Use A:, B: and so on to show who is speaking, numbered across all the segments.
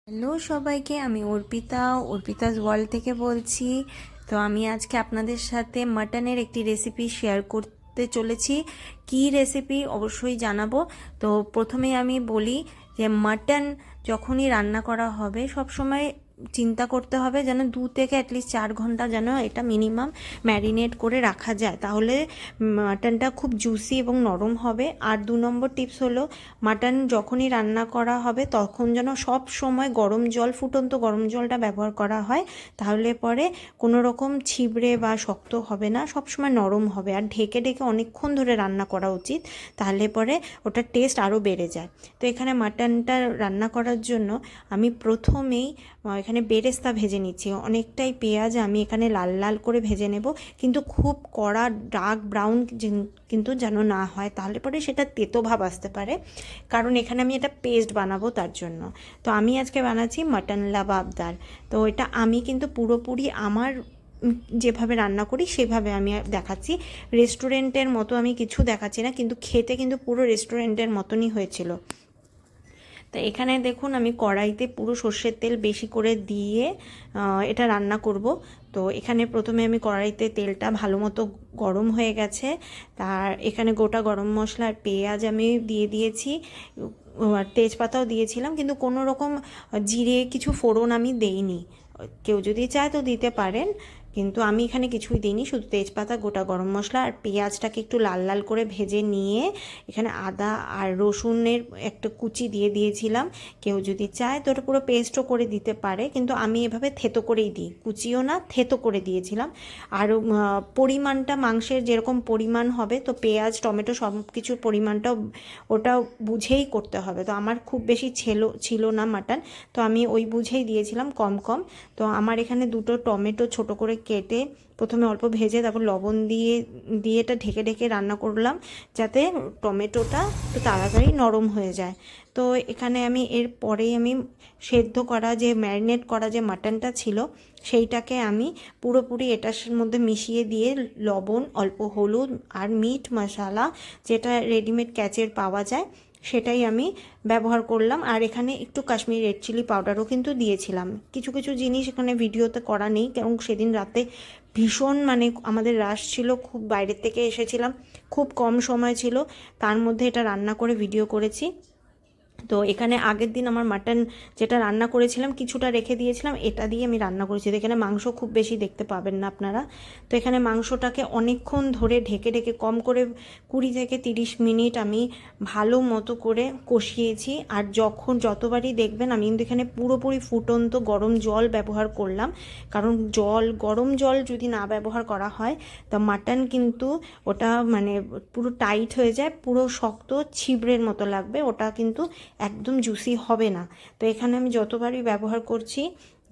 A: Hello সবাইকে, আমি Arpita's world থেকে বলছি। তো আমি আজকে আপনাদের সাথে মাটনের একটি রেসিপি শেয়ার করতে চলেছি। কি রেসিপি অবশ্যই জানাবো। তো প্রথমেই আমি বলি যে মাটন যখনই রান্না করা হবে সব সময় চিন্তা করতে হবে যেন 2 থেকে অ্যাটলিস্ট 4 ঘন্টা যেন এটা মিনিমাম ম্যারিনেট করে রাখা যায়, তাহলে মাটনটা খুব জুসি এবং নরম হবে। আর 2 নম্বর টিপস হলো, মাটন যখনই রান্না করা হবে তখন যেন সব সময় গরম জল, ফুটন্ত গরম জলটা ব্যবহার করা হয়, তাহলে পরে কোনো রকম ছিবড়ে বা শক্ত হবে না, সব সময় নরম হবে। আর ঢেকে ঢেকে অনেকক্ষণ ধরে রান্না করা উচিত, তাহলে পরে ওটার টেস্ট আরও বেড়ে যায়। তো এখানে মাটনটা রান্না করার জন্য আমি প্রথমেই এখানে বেরেস্তা ভেজে নিচ্ছি। অনেকটাই পেঁয়াজ আমি এখানে লাল লাল করে ভেজে নেব, কিন্তু খুব কড়া ডার্ক ব্রাউন কিন্তু যেন না হয়, তাহলে পরে সেটা তেতো ভাব আসতে পারে, কারণ এখানে আমি এটা পেস্ট বানাবো তার জন্য। তো আমি আজকে বানাচ্ছি মাটন লাবাবদার। তো এটা আমি কিন্তু পুরোপুরি আমার যেভাবে রান্না করি সেভাবে আমি দেখাচ্ছি। রেস্টুরেন্টের মতো আমি কিছু দেখাচ্ছি না, কিন্তু খেতে কিন্তু পুরো রেস্টুরেন্টের মতনই হয়েছিল। তো এখানে দেখুন আমি কড়াইতে পুরো সর্ষের তেল বেশি করে দিয়ে এটা রান্না করব। তো এখানে প্রথমে আমি কড়াইতে তেলটা ভালো মতো গরম হয়ে গেছে, তার এখানে গোটা গরম মশলা আর পেঁয়াজ আমি দিয়ে দিয়েছি, আর তেজপাতাও দিয়েছিলাম, কিন্তু কোনো রকম জিরে কিছু ফোড়ন আমি দেইনি। কেউ যদি চায় তো দিতে পারেন, কিন্তু আমি এখানে কিছুই দিইনি, শুধু তেজপাতা, গোটা গরম মশলা আর পেঁয়াজটাকে একটু লাল লাল করে ভেজে নিয়ে এখানে আদা আর রসুনের একটা কুচি দিয়ে দিয়েছিলাম। কেউ যদি চায় তো ওটা পুরো পেস্টও করে দিতে পারে, কিন্তু আমি এভাবে থেতো করেই দিই, কুচিও না, থেতো করে দিয়েছিলাম। আর পরিমাণটা মাংসের যেরকম পরিমাণ হবে, তো পেঁয়াজ টমেটো সব কিছুর পরিমাণটাও ওটা বুঝেই করতে হবে। তো আমার খুব বেশি ছিল না মাটন, তো আমি ওই বুঝেই দিয়েছিলাম কম কম। তো আমার এখানে 2টো টমেটো ছোট করে কেটে প্রথমে অল্প ভেজে তারপর লবণ দিয়ে দিয়ে এটা ঢেকে ঢেকে রান্না করলাম, যাতে টমেটোটা একটু তাড়াতাড়ি নরম হয়ে যায়। তো এখানে আমি এরপরেই আমি সেদ্ধ করা যে ম্যারিনেট করা যে মাটনটা ছিল সেইটাকে আমি পুরোপুরি এটার মধ্যে মিশিয়ে দিয়ে লবণ, অল্প হলুদ আর মিট মশলা যেটা রেডিমেড ক্যাচের পাওয়া যায় সেটাই আমি ব্যবহার করলাম। আর এখানে একটু কাশ্মীরি রেড চিলি পাউডারও কিন্তু দিয়েছিলাম। কিছু কিছু জিনিস এখানে ভিডিওতে করা নেই, কারণ সেদিন রাতে ভীষণ আমাদের রাশ ছিল, খুব বাইরের থেকে এসেছিলাম, খুব কম সময় ছিল, তার মধ্যে এটা রান্না করে ভিডিও করেছি। তো এখানে আগের দিন আমার মাটন যেটা রান্না করেছিলাম কিছুটা রেখে দিয়েছিলাম, এটা দিয়ে আমি রান্না করেছি। তো এখানে মাংস খুব বেশি দেখতে পাবেন না আপনারা। তো এখানে মাংসটাকে অনেকক্ষণ ধরে ঢেকে ঢেকে কম করে 20 থেকে 30 মিনিট আমি ভালো মতো করে কষিয়েছি। আর যতবারই দেখবেন আমি কিন্তু এখানে পুরোপুরি ফুটন্ত গরম জল ব্যবহার করলাম, কারণ গরম জল যদি না ব্যবহার করা হয় তো মাটন কিন্তু ওটা পুরো টাইট হয়ে যায়, পুরো শক্ত ছিবড়ের মতো লাগবে, ওটা কিন্তু একদম জুসি হবে না। তো এখানে আমি যতবারই ব্যবহার করছি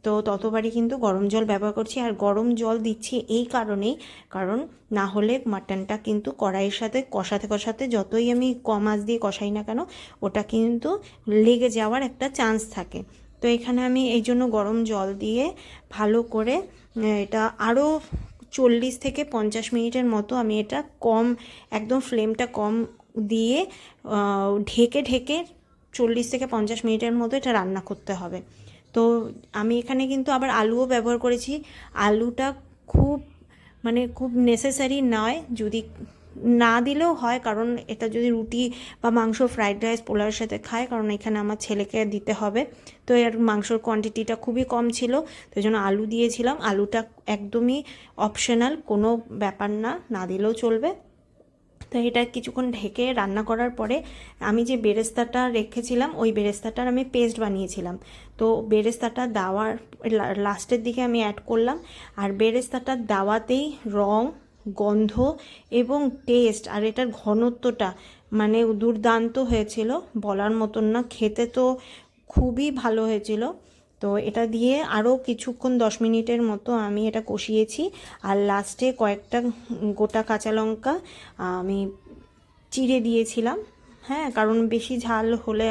A: তো ততবারই কিন্তু গরম জল ব্যবহার করছি। আর গরম জল দিচ্ছি এই কারণেই, কারণ না হলে মাটনটা কিন্তু কড়াইয়ের সাথে কষাতে কষাতে যতই আমি কম আঁচ দিয়ে কষাই না কেন ওটা কিন্তু লেগে যাওয়ার একটা চান্স থাকে। তো এখানে আমি এই জন্য গরম জল দিয়ে ভালো করে এটা আরও 40 থেকে 50 মিনিটের মতো আমি এটা একদম ফ্লেমটা কম দিয়ে ঢেকে ঢেকে 40 থেকে 50 মিনিটের মতো এটা রান্না করতে হবে। তো আমি এখানে কিন্তু আবার আলুও ব্যবহার করেছি। আলুটা খুব খুব নেসেসারি নয়, যদি না দিলেও হয়, কারণ এটা যদি রুটি বা মাংস, ফ্রাইড রাইস, পোলাওয়ের সাথে খায়, কারণ এখানে আমার ছেলেকে দিতে হবে। তো এর মাংসর কোয়ান্টিটিটা খুবই কম ছিল, তো এই জন্য আলু দিয়েছিলাম। আলুটা একদমই অপশনাল, কোনো ব্যাপার না, না দিলেও চলবে। তো এটা কিছুক্ষণ ঢেকে রান্না করার পরে আমি যে বেরেস্তাটা রেখেছিলাম ওই বেরেস্তাটার আমি পেস্ট বানিয়েছিলাম, তো বেরেস্তাটা দেওয়ার লাস্টের দিকে আমি অ্যাড করলাম। আর বেরেস্তাটা দেওয়াতেই রং, গন্ধ এবং টেস্ট আর এটার ঘনত্বটা দুর্দান্ত হয়েছিল, বলার মতন না। খেতে তো খুবই ভালো হয়েছিল। তো এটা দিয়ে আরও কিছুক্ষণ 10 মিনিটের মতো আমি এটা কষিয়েছি। আর লাস্টে কয়েকটা গোটা কাঁচা লঙ্কা আমি চিড়ে দিয়েছিলাম। হ্যাঁ, কারণ বেশি ঝাল হলে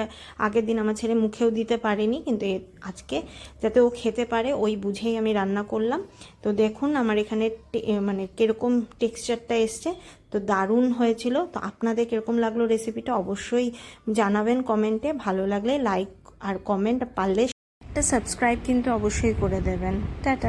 A: আগের দিন আমার ছেলে মুখেও দিতে পারেনি, কিন্তু আজকে যাতে ও খেতে পারে ওই বুঝেই আমি রান্না করলাম। তো দেখুন আমার এখানে কীরকম টেক্সচারটা এসছে, তো দারুণ হয়েছিল। তো আপনাদের কীরকম লাগলো রেসিপিটা অবশ্যই জানাবেন কমেন্টে। ভালো লাগলে লাইক আর কমেন্ট পারলে সাবস্ক্রাইব কিন্তু অবশ্যই করে দেবেন। টাটা।